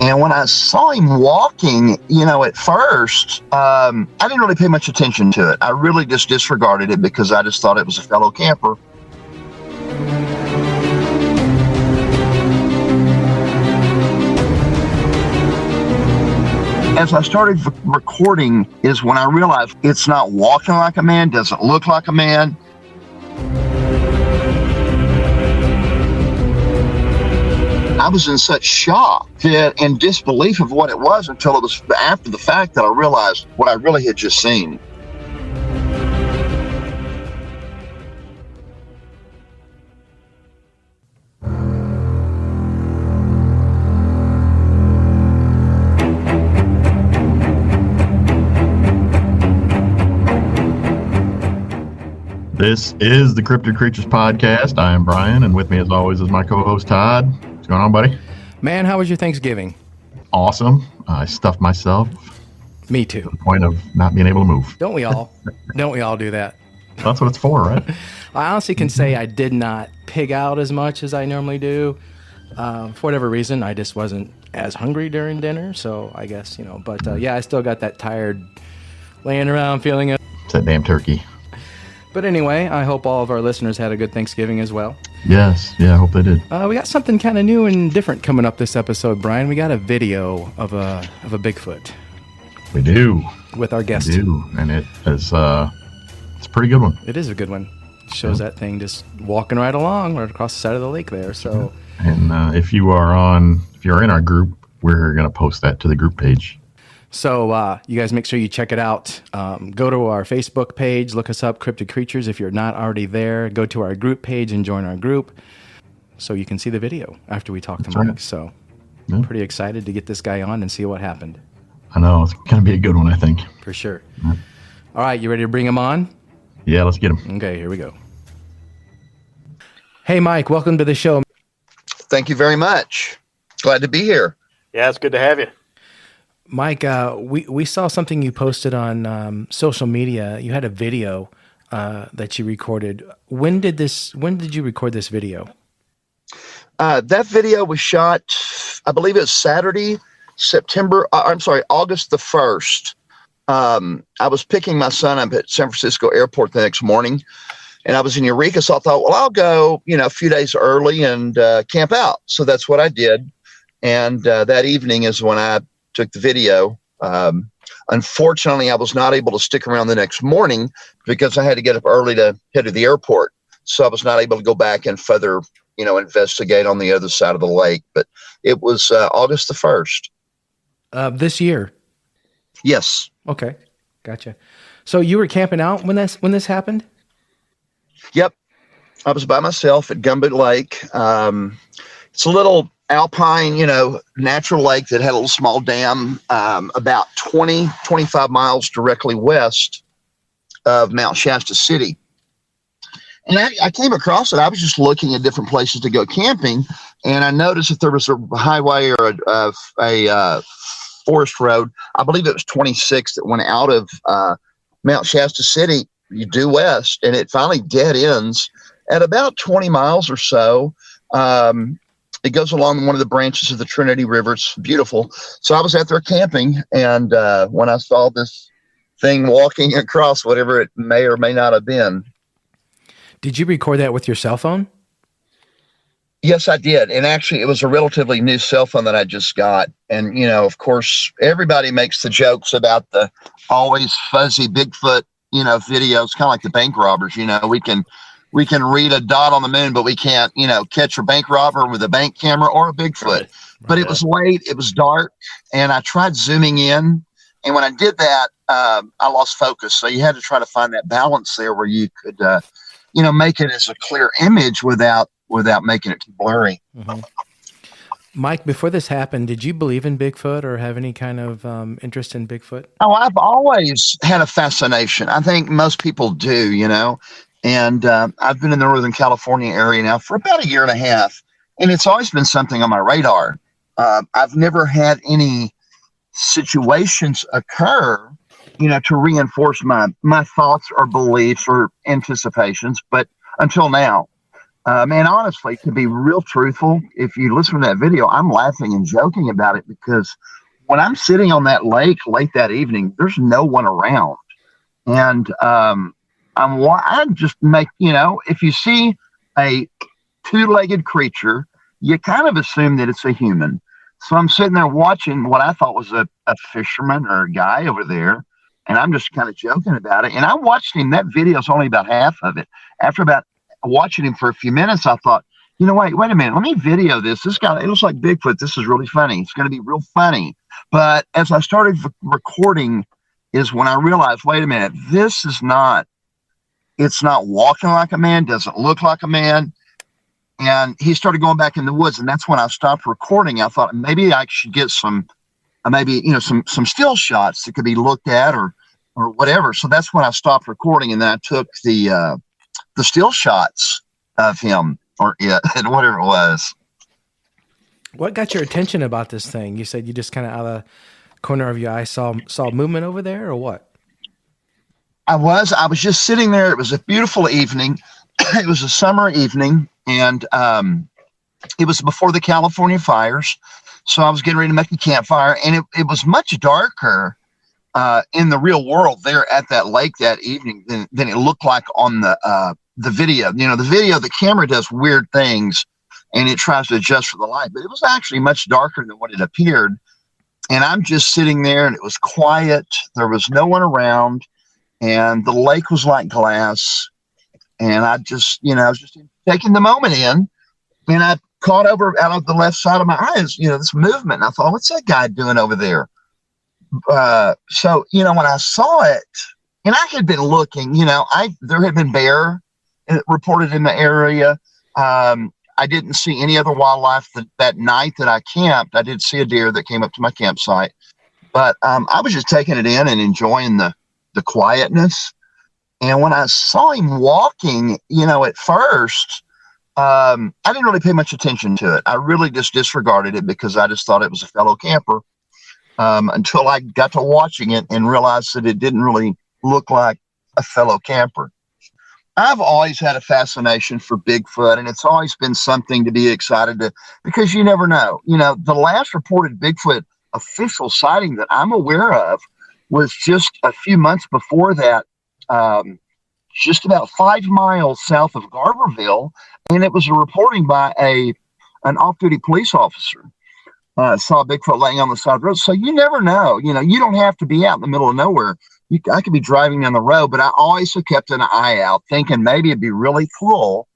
And when I saw him walking, at first, I didn't really pay much attention to it. I really just disregarded it because I just thought it was a fellow camper. As I started recording is when I realized it's not walking like a man, doesn't look like a man. I was in such shock and disbelief of what it was until it was after the fact that I realized what I really had just seen. This is the Cryptid Creatures Podcast. I am Brian, and with me as always is my co-host Todd. What's going on, buddy? Man, how was your Thanksgiving? Awesome. I stuffed myself. Me too. To the point of not being able to move. Don't we all? Don't we all do that? That's what it's for, right? I honestly can say I did not pig out as much as I normally do. For whatever reason, I just wasn't as hungry during dinner, so I guess, but yeah, I still got that tired laying around feeling it. It's that damn turkey. But anyway, I hope all of our listeners had a good Thanksgiving as well. Yes, yeah, I hope they did. We got something kind of new and different coming up this episode, Brian. We got a video of a Bigfoot. We do. With our guest. We do, and it is it's a pretty good one. It is a good one. It shows that thing just walking right along right across the side of the lake there. So, and if you're in our group, we're gonna post that to the group page. So you guys make sure you check it out. Go to our Facebook page, look us up, Cryptid Creatures. If you're not already there, go to our group page and join our group so you can see the video after we talk to Mike. Right. So I'm pretty excited to get this guy on and see what happened. I know. It's going to be a good one, I think. For sure. Yeah. All right, you ready to bring him on? Yeah, let's get him. Okay, here we go. Hey, Mike, welcome to the show. Thank you very much. Glad to be here. Yeah, it's good to have you. Mike, we saw something you posted on social media. You had a video that you recorded. When did you record this video? That video was shot, I believe it was Saturday, August the 1st. I was picking my son up at San Francisco Airport the next morning, and I was in Eureka, so I thought, well, I'll go, a few days early and camp out. So that's what I did, and that evening is when I took the video. Unfortunately, I was not able to stick around the next morning because I had to get up early to head to the airport. So I was not able to go back and further, investigate on the other side of the lake. But it was August the 1st. This year? Yes. Okay. Gotcha. So you were camping out when this happened? Yep. I was by myself at Gumboot Lake. It's a little alpine, natural lake that had a little small dam about 25 miles directly west of Mount Shasta City. And I came across it. I was just looking at different places to go camping, and I noticed that there was a highway or a forest road. I believe it was 26 that went out of Mount Shasta City, due west, and it finally dead ends at about 20 miles or so. It goes along one of the branches of the Trinity River. It's beautiful. So I was out there camping, and when I saw this thing walking across, whatever it may or may not have been. Did you record that with your cell phone? Yes, I did. And actually, it was a relatively new cell phone that I just got. And, of course, everybody makes the jokes about the always fuzzy Bigfoot, videos, kind of like the bank robbers. We can read a dot on the moon, but we can't, catch a bank robber with a bank camera or a Bigfoot. Right. But it was late, it was dark, and I tried zooming in. And when I did that, I lost focus. So you had to try to find that balance there where you could, make it as a clear image without making it too blurry. Mm-hmm. Mike, before this happened, did you believe in Bigfoot or have any kind of interest in Bigfoot? Oh, I've always had a fascination. I think most people do, And I've been in the Northern California area now for about a year and a half, and it's always been something on my radar. I've never had any situations occur, to reinforce my thoughts or beliefs or anticipations, but until now. Man, honestly, to be real truthful, if you listen to that video, I'm laughing and joking about it because when I'm sitting on that lake late that evening, there's no one around. And I just make, if you see a two-legged creature, you kind of assume that it's a human. So I'm sitting there watching what I thought was a fisherman or a guy over there, and I'm just kind of joking about it. And I watched him. That video's only about half of it. After about watching him for a few minutes, I thought, wait a minute, let me video this. This guy, it looks like Bigfoot. This is really funny. It's going to be real funny. But as I started recording is when I realized, wait a minute, it's not walking like a man, doesn't look like a man. And he started going back in the woods, and that's when I stopped recording. I thought maybe I should get some still shots that could be looked at or whatever. So that's when I stopped recording, and then I took the still shots of him or it and whatever it was. What got your attention about this thing? You said you just kind of out of the corner of your eye saw movement over there, or what? I was just sitting there. It was a beautiful evening. It was a summer evening, and it was before the California fires. So I was getting ready to make a campfire, and it was much darker in the real world there at that lake that evening than it looked like on the video. The camera does weird things, and it tries to adjust for the light, but it was actually much darker than what it appeared. And I'm just sitting there, and it was quiet. There was no one around, and the lake was like glass. And I just, I was just taking the moment in, and I caught over out of the left side of my eyes, this movement. And I thought, what's that guy doing over there? So, when I saw it, and I had been looking, there had been bear reported in the area. I didn't see any other wildlife that night that I camped. I did see a deer that came up to my campsite, but I was just taking it in and enjoying the quietness. And when I saw him walking, at first, I didn't really pay much attention to it. I really just disregarded it because I just thought it was a fellow camper until I got to watching it and realized that it didn't really look like a fellow camper. I've always had a fascination for Bigfoot, and it's always been something to be excited to, because you never know. The last reported Bigfoot official sighting that I'm aware of was just a few months before that, just about 5 miles south of Garberville, and it was a reporting by an off-duty police officer. Saw Bigfoot laying on the side of the road. So you never know. You don't have to be out in the middle of nowhere. I could be driving down the road, but I always have kept an eye out, thinking maybe it'd be really cool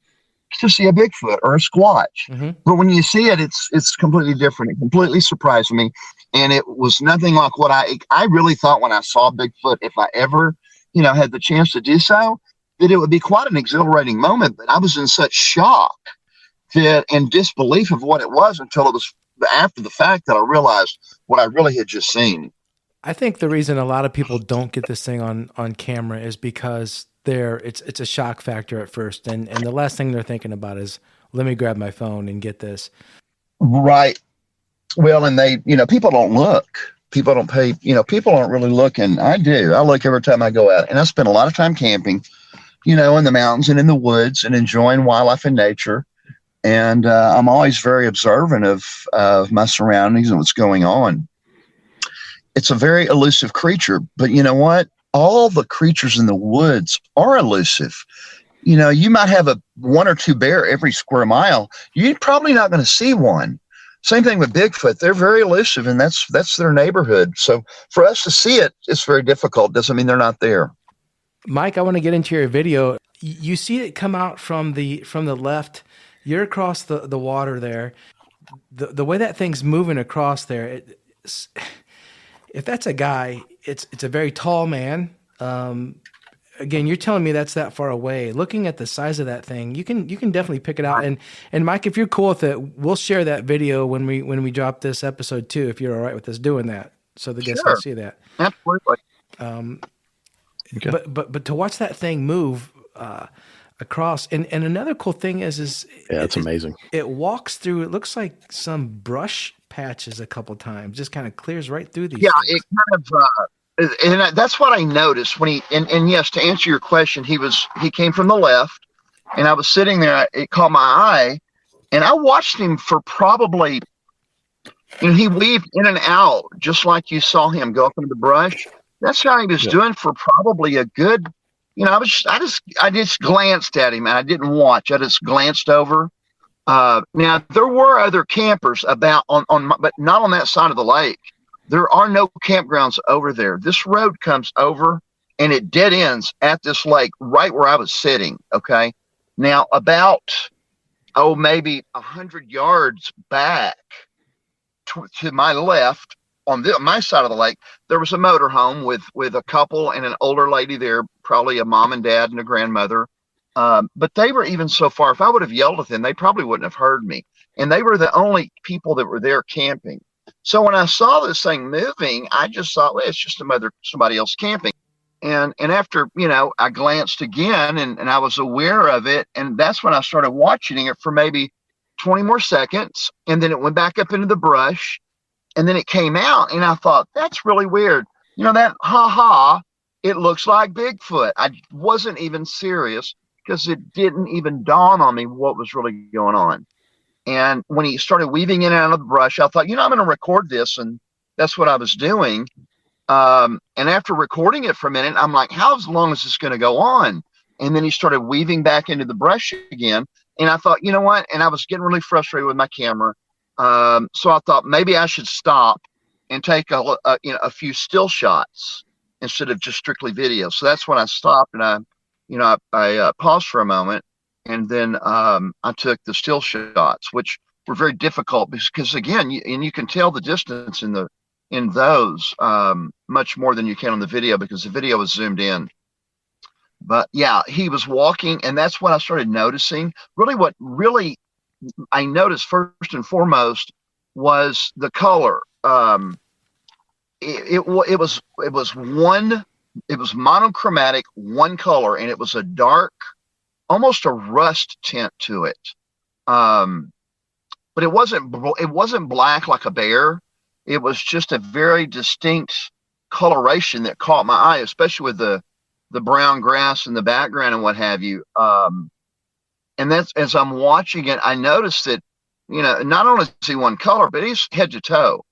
to see a Bigfoot or a Squatch. Mm-hmm. But when you see it, it's completely different. It completely surprised me, and it was nothing like what I really thought when I saw Bigfoot. If I ever had the chance to do so, that it would be quite an exhilarating moment. But I was in such shock and disbelief of what it was until it was after the fact that I realized what I really had just seen. I think the reason a lot of people don't get this thing on camera is because it's a shock factor at first, and the last thing they're thinking about is, let me grab my phone and get this. Right. Well, and people don't look. People don't pay, people aren't really looking. I do. I look every time I go out, and I spend a lot of time camping, in the mountains and in the woods and enjoying wildlife and nature. And I'm always very observant of my surroundings and what's going on. It's a very elusive creature, but you know what? All the creatures in the woods are elusive. You might have a 1 or 2 bear every square mile. You're probably not going to see one. Same thing with Bigfoot. They're very elusive, and that's their neighborhood. So for us to see it, it's very difficult. Doesn't mean they're not there. Mike, I want to get into your video. You see it come out from the left. You're across the water there. The way that thing's moving across there, if that's a guy, it's a very tall man. Again, you're telling me that's that far away. Looking at the size of that thing, you can definitely pick it out. And Mike, if you're cool with it, we'll share that video when we drop this episode too, if you're all right with us doing that, so the guests can see that. Absolutely. Okay. But to watch that thing move across, and another cool thing is it's amazing. It walks through. It looks like some brush patches a couple times, just kind of clears right through these. Yeah, things. it kind of, and that's what I noticed when and yes, to answer your question, he came from the left, and I was sitting there. It caught my eye, and I watched him for probably, he weaved in and out just like you saw him go up into the brush. That's how he was doing for probably a good, I just glanced at him and I didn't watch. I just glanced over. Now there were other campers about but not on that side of the lake. There are no campgrounds over there. This road comes over and it dead ends at this lake right where I was sitting. Okay. Now about, maybe 100 yards back to my left on my side of the lake, there was a motorhome with a couple and an older lady there, probably a mom and dad and a grandmother. But they were even so far, if I would have yelled at them, they probably wouldn't have heard me. And they were the only people that were there camping. So when I saw this thing moving, I just thought, well, it's just somebody else camping. And after, I glanced again and I was aware of it. And that's when I started watching it for maybe 20 more seconds. And then it went back up into the brush. And then it came out and I thought, that's really weird. That it looks like Bigfoot. I wasn't even serious because it didn't even dawn on me what was really going on. And when he started weaving in and out of the brush, I thought, I'm going to record this. And that's what I was doing. And after recording it for a minute, I'm like, how long is this going to go on? And then he started weaving back into the brush again. And I thought, you know what? And I was getting really frustrated with my camera. So I thought maybe I should stop and take a few still shots instead of just strictly video. So that's when I stopped and I paused for a moment, and then I took the still shots, which were very difficult because again, you can tell the distance in those much more than you can on the video because the video is zoomed in. But yeah, he was walking, and that's when I started noticing. What I noticed first and foremost was the color. It was monochromatic, one color, and it was a dark, almost a rust tint to it. But it wasn't black like a bear. It was just a very distinct coloration that caught my eye, especially with the brown grass in the background and what have you. And that's, as I'm watching it, I noticed that, not only is he one color, but he's head to toe.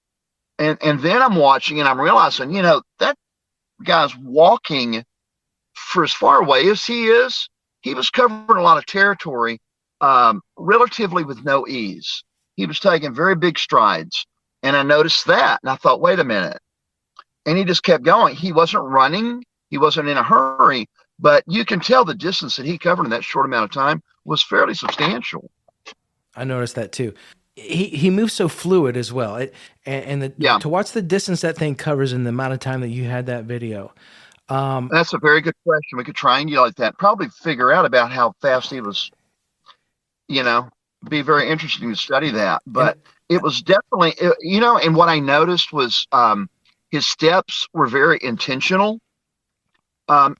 And then I'm watching and I'm realizing, that guy's walking for as far away as he is. He was covering a lot of territory, relatively with no ease. He was taking very big strides. And I noticed that. And I thought, wait a minute. And he just kept going. He wasn't running. He wasn't in a hurry. But you can tell the distance that he covered in that short amount of time was fairly substantial. I noticed that too. He moves so fluid as well. To watch the distance that thing covers in the amount of time that you had that video. That's a very good question. We could triangulate that, probably figure out about how fast he was, be very interesting to study that. But it was definitely, and what I noticed was his steps were very intentional.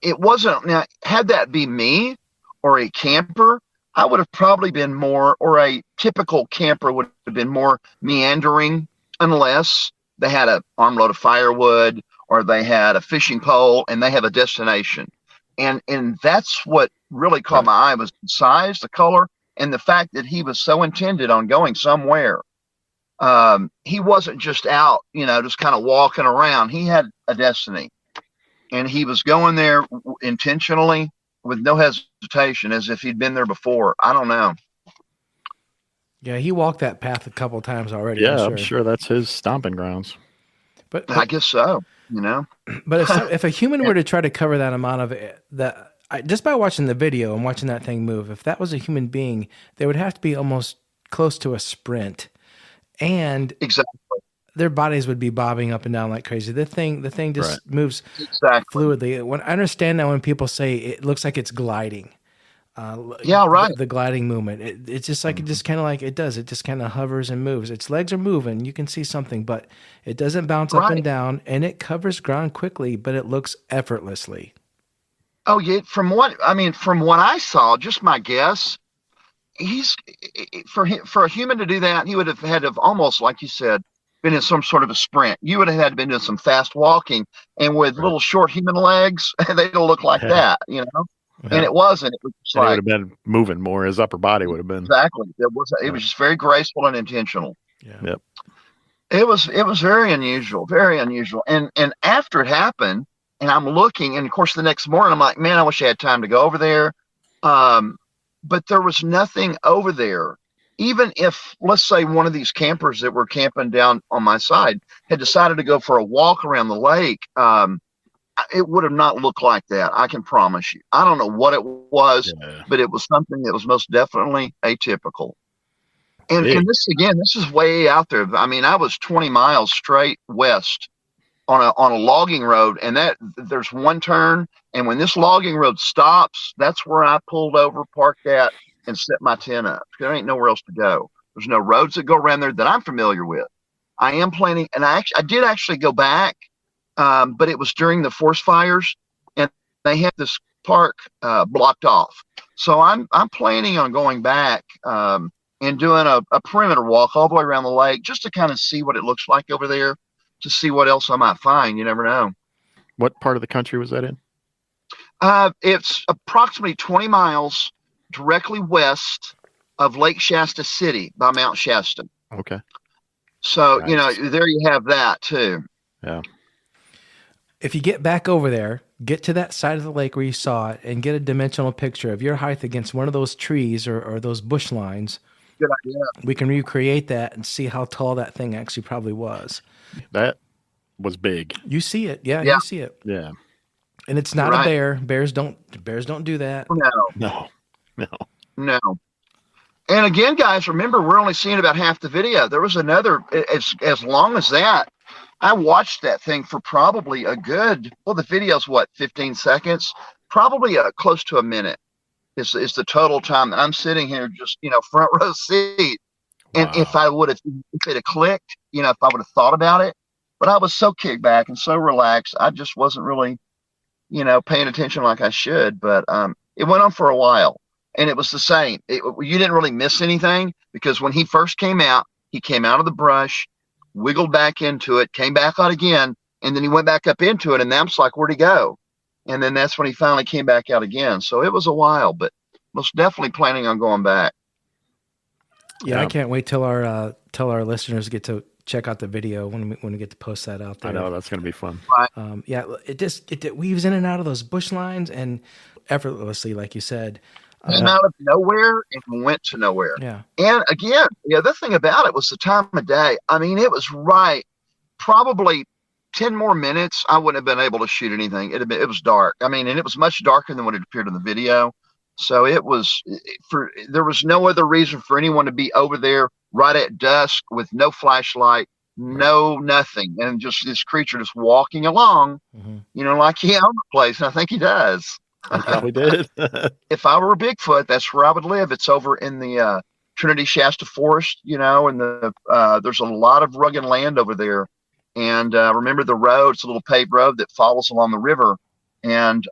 It wasn't, now, had that be me or a camper, I would have probably been more, or a typical camper would have been more meandering, unless they had an armload of firewood or they had a fishing pole and they have a destination. And that's what really caught my eye, was the size, the color, and the fact that he was so intended on going somewhere. He wasn't just out, just kind of walking around. He had a destiny. And he was going there intentionally with no hesitation, as if he'd been there before. I don't know. Yeah, he walked that path a couple of times already. Yeah, I'm sure that's his stomping grounds. But I guess so, But if a human were to try to cover that amount of it, just by watching the video and watching that thing move, if that was a human being, they would have to be almost close to a sprint. And exactly, their bodies would be bobbing up and down like crazy. The thing just moves fluidly. When I understand now when people say it looks like it's gliding. The gliding movement. It's just like, it just kind of like it does. It just kind of hovers and moves. Its legs are moving. You can see something, but it doesn't bounce up and down, and it covers ground quickly, but it looks effortlessly. Oh yeah. From what I saw, just my guess, he's for a human to do that, he would have had to have almost, like you said, been in some sort of a sprint. You would have had to been doing some fast walking, and with little short human legs, they'd look like that, And it wasn't. It was just And it like, would have been moving more. His upper body would have been. exactly. It was just very graceful and intentional. Yeah. Yep. It was very unusual, very unusual. And after it happened, and I'm looking, and of course the next morning I'm like, man, I wish I had time to go over there. But there was nothing over there. Even if, let's say, one of these campers that were camping down on my side had decided to go for a walk around the lake, it would have not looked like that. I can promise you. I don't know what it was, but it was something that was most definitely atypical. And this is way out there. I mean, I was 20 miles straight west on a logging road, and that there's one turn, and when this logging road stops, that's where I pulled over, parked at, and set my tent up. There ain't nowhere else to go. There's no roads that go around there that I'm familiar with. I am planning, and I did actually go back, but it was during the forest fires, and they had this park blocked off. So I'm planning on going back and doing a perimeter walk all the way around the lake, just to kind of see what it looks like over there, to see what else I might find. You never know. What part of the country was that in? It's approximately 20 miles directly west of Lake Shasta City by Mount Shasta. Okay. So, Nice. there you have that too. Yeah. If you get back over there, get to that side of the lake where you saw it and get a dimensional picture of your height against one of those trees or those bush lines. Good idea. We can recreate that and see how tall that thing actually probably was. That was big. You see it. Yeah. Yeah. You see it. Yeah. And it's not Right. a bear. Bears don't do that. No. And again, guys, remember, we're only seeing about half the video. There was another, as long as that. I watched that thing for probably the video's 15 seconds, probably close to a minute is the total time that I'm sitting here, just, front row seat. And Wow. if it had clicked, if I would have thought about it, but I was so kicked back and so relaxed, I just wasn't really, paying attention like I should. But it went on for a while, and it was the same. You didn't really miss anything, because when he first came out, he came out of the brush, wiggled back into it, came back out again, and then he went back up into it, and that's like, where'd he go? And then that's when he finally came back out again. So it was a while, but most definitely planning on going back. Yeah, I can't wait till our listeners get to check out the video when we get to post that out there. I know that's going to be fun. Yeah, it weaves in and out of those bush lines and effortlessly, like you said. Came out of nowhere and went to nowhere. Yeah. And again, the other thing about it was the time of day. I mean, it was probably 10 more minutes, I wouldn't have been able to shoot anything. It was dark. I mean, and it was much darker than what it appeared in the video. So there was no other reason for anyone to be over there right at dusk with no flashlight, no nothing, and just this creature just walking along, like he owned the place. And I think he does. I probably did. If I were a Bigfoot, that's where I would live. It's over in the Trinity Shasta Forest, and there's a lot of rugged land over there. And remember the road, it's a little paved road that follows along the river, and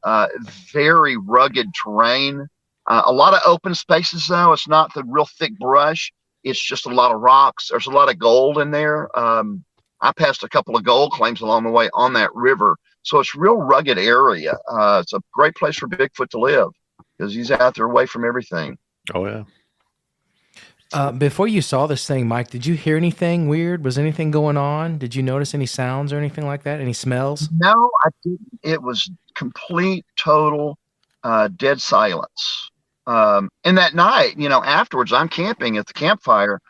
very rugged terrain. A lot of open spaces, though. It's not the real thick brush. It's just a lot of rocks. There's a lot of gold in there. I passed a couple of gold claims along the way on that river. So it's a real rugged area. It's a great place for Bigfoot to live because he's out there away from everything. Oh, yeah. Before you saw this thing, Mike, did you hear anything weird? Was anything going on? Did you notice any sounds or anything like that? Any smells? No, I didn't. It was complete, total, dead silence. And that night, afterwards, I'm camping at the campfire,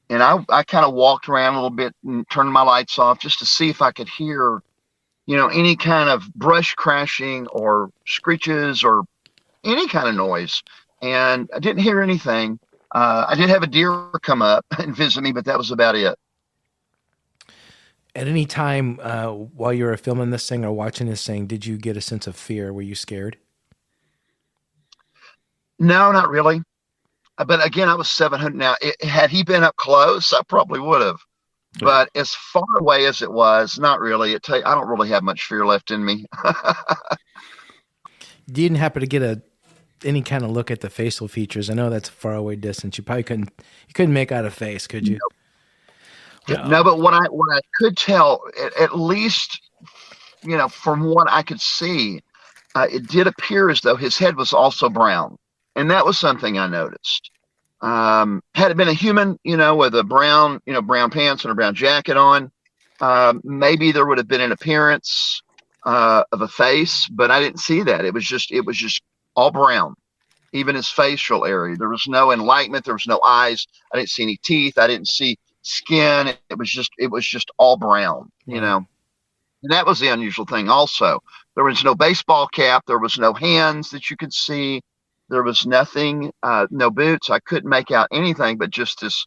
and I kind of walked around a little bit and turned my lights off just to see if I could hear, any kind of brush crashing or screeches or any kind of noise. And I didn't hear anything. I did have a deer come up and visit me, but that was about it. At any time while you were filming this thing or watching this thing, did you get a sense of fear? Were you scared? No, not really. But again, I was 700. Now, had he been up close, I probably would have. But as far away as it was, not really. I don't really have much fear left in me. You didn't happen to get any kind of look at the facial features? I know that's a far away distance. You probably couldn't make out a face, could you? No, but what I could tell, at least, from what I could see, it did appear as though his head was also brown, and that was something I noticed. Had it been a human, with a brown pants and a brown jacket on, maybe there would have been an appearance of a face, but I didn't see that. It was just all brown. Even his facial area, there was no enlightenment. There was no eyes. I didn't see any teeth. I didn't see skin. It was just all brown. Wow. And that was the unusual thing. Also, there was no baseball cap. There was no hands that you could see. There was nothing. No boots. I couldn't make out anything but just this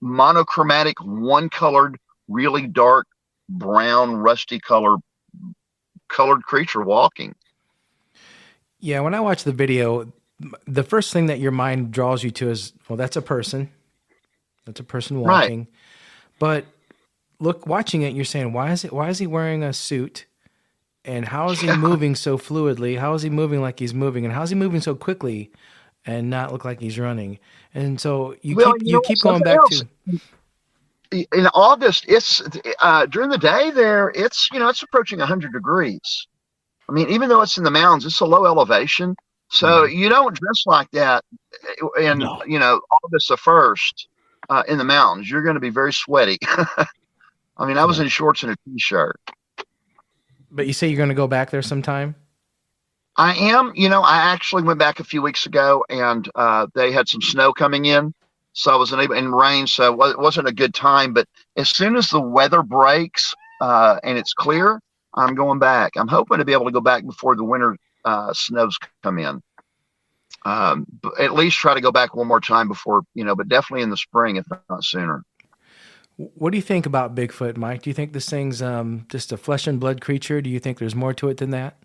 monochromatic, one-colored, really dark brown, rusty colored creature walking. Yeah, when I watch the video, the first thing that your mind draws you to is, well, that's a person. That's a person walking. Right. But watching it, you're saying, why is he wearing a suit? And how is he moving so fluidly? How is he moving like he's moving? And how is he moving so quickly and not look like he's running? And so you keep going back to in August, it's during the day there, it's approaching 100 degrees. I mean, even though it's in the mountains, it's a low elevation. So you don't dress like that in August the 1st in the mountains. You're going to be very sweaty. I mean, I was in shorts and a t-shirt. But you say you're going to go back there sometime? I am. I actually went back a few weeks ago, and they had some snow coming in. So I wasn't able, and rain, so it wasn't a good time. But as soon as the weather breaks and it's clear, I'm going back. I'm hoping to be able to go back before the winter snows come in. But at least try to go back one more time before, but definitely in the spring, if not sooner. What do you think about Bigfoot, Mike? Do you think this thing's just a flesh and blood creature? Do you think there's more to it than that?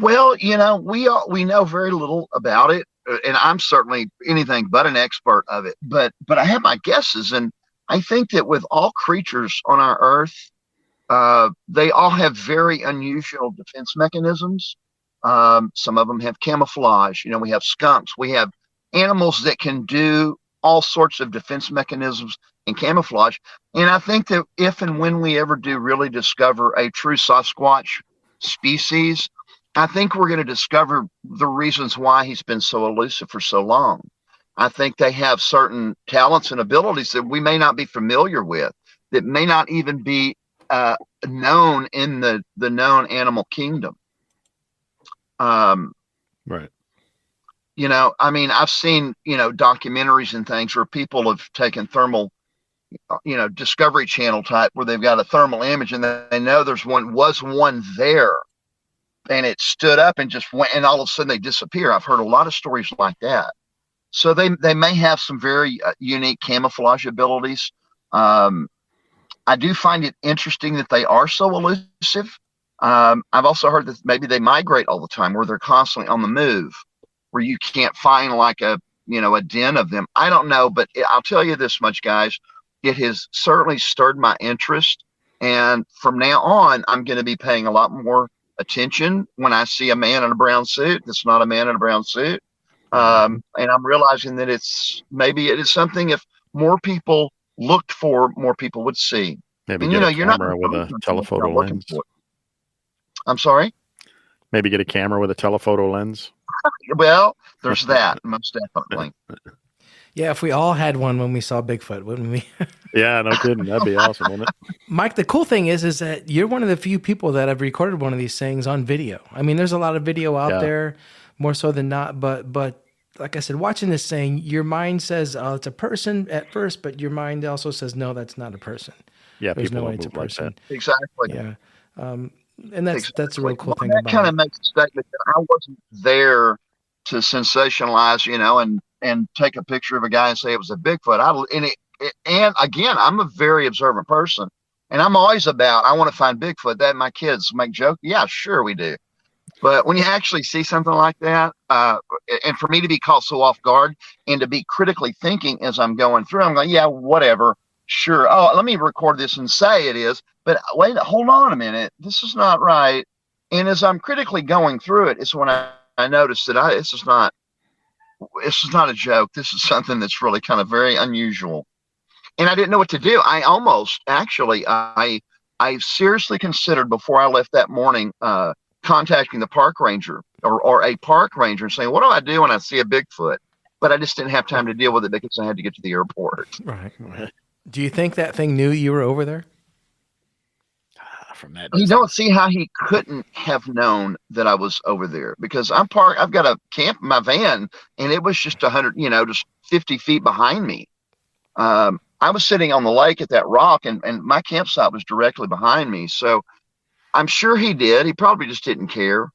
Well, we know very little about it, and I'm certainly anything but an expert of it. But I have my guesses, and I think that with all creatures on our Earth, they all have very unusual defense mechanisms. Some of them have camouflage. We have skunks. We have animals that can do all sorts of defense mechanisms and camouflage. And I think that if and when we ever do really discover a true Sasquatch species, I think we're going to discover the reasons why he's been so elusive for so long. I think they have certain talents and abilities that we may not be familiar with, that may not even be known in the known animal kingdom. Right. I mean, I've seen, documentaries and things where people have taken thermal, Discovery Channel type, where they've got a thermal image and they know was one there, and it stood up and just went, and all of a sudden they disappear. I've heard a lot of stories like that. So they may have some very unique camouflage abilities. I do find it interesting that they are so elusive. I've also heard that maybe they migrate all the time, where they're constantly on the move, where you can't find like a den of them. I don't know, but I'll tell you this much, guys. It has certainly stirred my interest. And from now on, I'm going to be paying a lot more attention when I see a man in a brown suit that's not a man in a brown suit. And I'm realizing that it is something, if more people looked for, more people would see. Maybe and, get a you're not camera with a telephoto lens. I'm sorry? Maybe get a camera with a telephoto lens. Well, there's that, most definitely. Yeah, if we all had one when we saw Bigfoot, wouldn't we? Yeah, no kidding. That'd be awesome, wouldn't it? Mike, the cool thing is that you're one of the few people that have recorded one of these things on video. I mean, there's a lot of video out there, more so than not. But like I said, watching this thing, your mind says, oh, it's a person at first, but your mind also says, no, that's not a person. Yeah, there's people no way don't it's a move like person. that. Exactly. Yeah. And that's a real cool thing that about kind it. of makes a statement that I wasn't there to sensationalize, and take a picture of a guy and say it was a Bigfoot. And again, I'm a very observant person, and I'm always about, I want to find Bigfoot. That my kids make joke. Yeah, sure we do. But when you actually see something like that, and for me to be caught so off guard and to be critically thinking as I'm going through, I'm going, yeah, whatever. Sure. Oh, let me record this and say it is. But wait, hold on a minute. This is not right. And as I'm critically going through it, it's when I noticed that this is not a joke. This is something that's really kind of very unusual. And I didn't know what to do. I almost actually, I seriously considered before I left that morning, contacting the park ranger or a park ranger and saying, what do I do when I see a Bigfoot? But I just didn't have time to deal with it because I had to get to the airport. Right. Do you think that thing knew you were over there? From that You distance. don't see how he couldn't have known that I was over there because I've got a camp in my van and it was just 100, just 50 feet behind me. I was sitting on the lake at that rock and my campsite was directly behind me. So I'm sure he did. He probably just didn't care.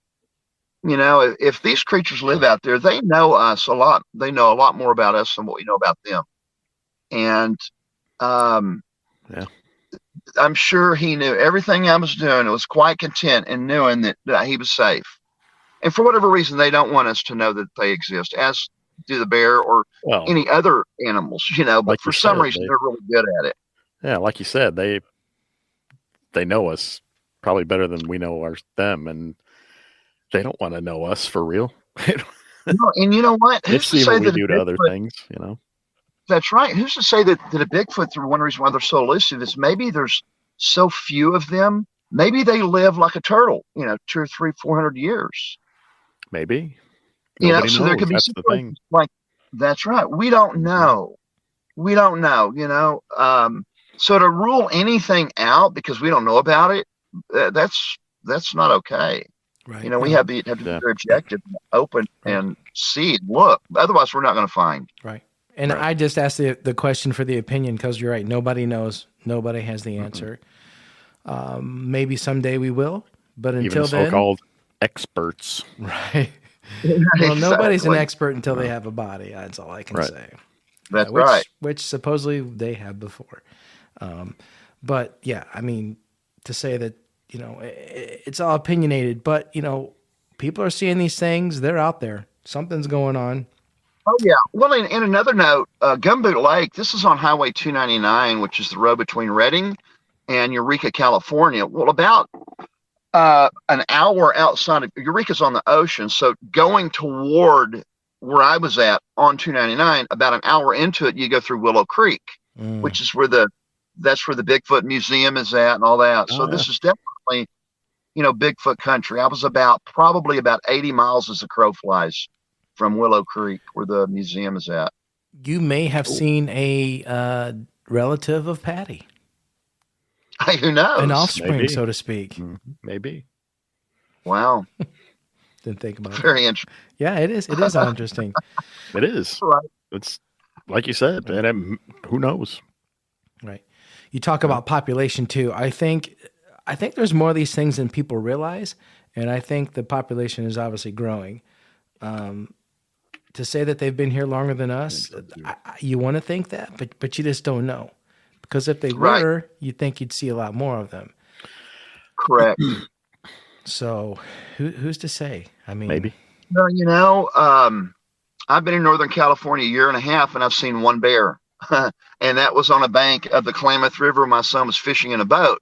If these creatures live out there, they know us a lot. They know a lot more about us than what we know about them. And Yeah. I'm sure he knew everything I was doing. It was quite content in knowing that he was safe. And for whatever reason, they don't want us to know that they exist, as do the bear or any other animals, but like for some reason, they're really good at it. Yeah, like you said, they know us probably better than we know them, and they don't want to know us for real. And you know what? They've seen what we do to other things, That's right. Who's to say that a Bigfoot, through one reason why they're so elusive, is maybe there's so few of them. Maybe they live like a turtle, 200 or 300, 400 years. Maybe. So Nobody there knows. could be That's the thing. like that's right. We don't know. We don't know. So to rule anything out because we don't know about it, that's not okay. Right. We have to be very objective, and open, and see and look. Otherwise, we're not going to find. Right. And I just asked the question for the opinion because you're right. Nobody knows. Nobody has the answer. Maybe someday we will, but until even then, so-called experts. Right. Well, nobody's an expert until they have a body. That's all I can say. That's right. Which supposedly they have before. But yeah, I mean, to say that, it's all opinionated, but people are seeing these things. They're out there. Something's going on. Oh yeah. Well, in another note, Gumboot Lake. This is on Highway 299, which is the road between Redding and Eureka, California. Well, about an hour outside of Eureka's on the ocean, so going toward where I was at on 299, about an hour into it, you go through Willow Creek, which is where that's where the Bigfoot Museum is at and all that. So this is definitely, Bigfoot country. I was probably about 80 miles as the crow flies from Willow Creek, where the museum is at. You may have seen a relative of Patty. Who knows? An offspring, Maybe. so to speak. Maybe. Wow. Didn't think about it. Very interesting. Yeah, it is. It is interesting. It is. Right. It's like you said, and who knows? Right. You talk about population too. I think there's more of these things than people realize, and I think the population is obviously growing. To say that they've been here longer than us, you want to think that, but you just don't know. Because if they were, you'd think you'd see a lot more of them. Correct. So who's to say? I mean, Maybe. No, I've been in Northern California a year and a half, and I've seen one bear. And that was on a bank of the Klamath River. My son was fishing in a boat.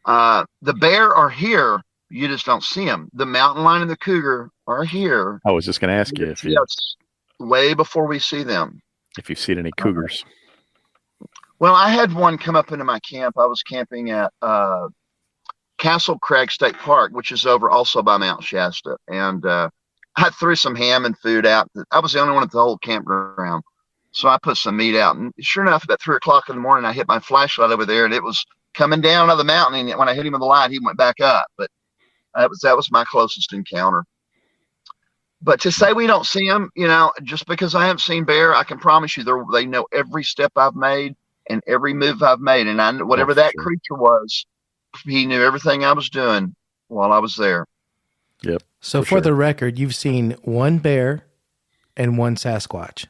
The bear are here. You just don't see them. The mountain lion and the cougar are here. I was just going to ask you if way before we see them. If you've seen any cougars. Well, I had one come up into my camp. I was camping at Castle Crag State Park, which is over also by Mount Shasta. And I threw some ham and food out. I was the only one at the whole campground. So I put some meat out. And sure enough, about 3 o'clock in the morning, I hit my flashlight over there, and it was coming down out of the mountain. And when I hit him with the light, he went back up. But that was my closest encounter. But to say we don't see them, just because I haven't seen bear, I can promise you they know every step I've made and every move I've made. And I whatever that creature was, he knew everything I was doing while I was there. Yep. So for the record, you've seen one bear and one Sasquatch.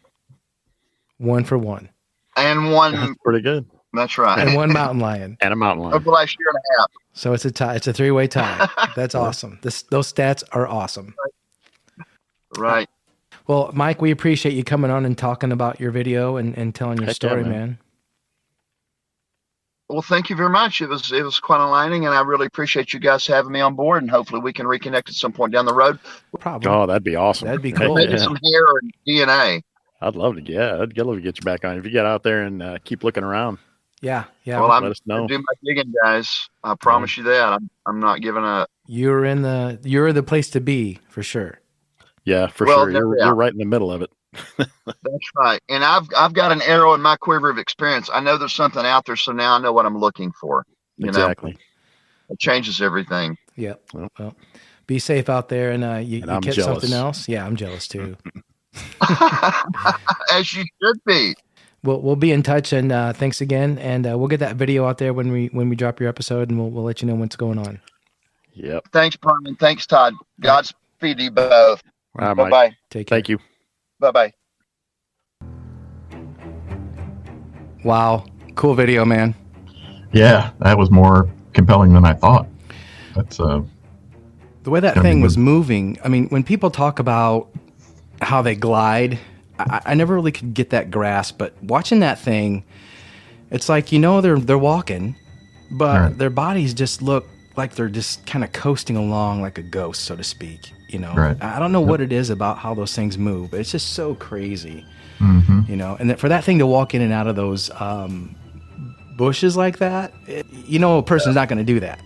1 for 1. And one. That's pretty good. That's right. And one mountain lion. And a mountain lion. Over the last year and a half. So it's a tie. It's a 3-way tie. That's awesome. Those stats are awesome. Right. Well, Mike, we appreciate you coming on and talking about your video and telling your story, man. Well, thank you very much. It was quite enlightening, and I really appreciate you guys having me on board, and hopefully we can reconnect at some point down the road. No problem. Oh, that'd be awesome. That'd be cool. Maybe some hair and DNA. I'd love to get you back on. If you get out there and keep looking around. Yeah. Well, Let I'm us know. do my digging, guys. I promise you that. I'm not giving up. You're the place to be for sure. Yeah, for Well, sure. no You're doubt. right in the middle of it. That's right. And I've got an arrow in my quiver of experience. I know there's something out there, so now I know what I'm looking for. Exactly. It changes everything. Yep. Well. Well, be safe out there, and you I'm catch jealous. something else. Yeah, I'm jealous too. As you should be. We'll be in touch, and thanks again, and we'll get that video out there when we drop your episode, and we'll let you know what's going on. Yep. Thanks, Brian. Thanks, Todd. Godspeed to you both. All right, Bye Mike. bye. Take care. Thank you. Bye bye. Wow, cool video, man. Yeah, that was more compelling than I thought. That's The way that Gonna be thing was good. moving. I mean, when people talk about how they glide, I never really could get that grasp. But watching that thing, it's like they're walking, but Right. their bodies just look like they're just kind of coasting along like a ghost, so to speak. Right. I don't know what it is about how those things move, but it's just so crazy. hmm And for that thing to walk in and out of those bushes like that, a person's not going to do that.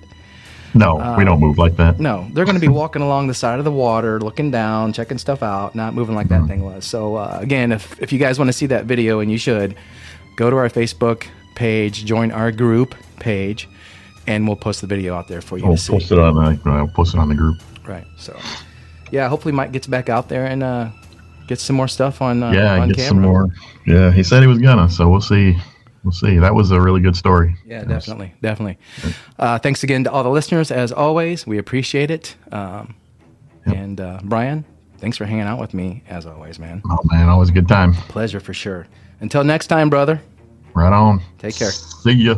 No, we don't move like that. No, they're going to be walking along the side of the water, looking down, checking stuff out, not moving like that thing was. So again, if you guys want to see that video, and you should, go to our Facebook page, join our group page, and we'll post the video out there for you We'll to see. post it on the group. Right. So, yeah, hopefully Mike gets back out there and gets some more stuff on Yeah, on get camera. some more. Yeah, he said he was gonna, so we'll see. We'll see. That was a really good story. Yeah, definitely. Thanks again to all the listeners, as always. We appreciate it. And Brian, thanks for hanging out with me, as always, man. Oh man, always a good time. Pleasure for sure. Until next time, brother. Right on. Take care. See ya.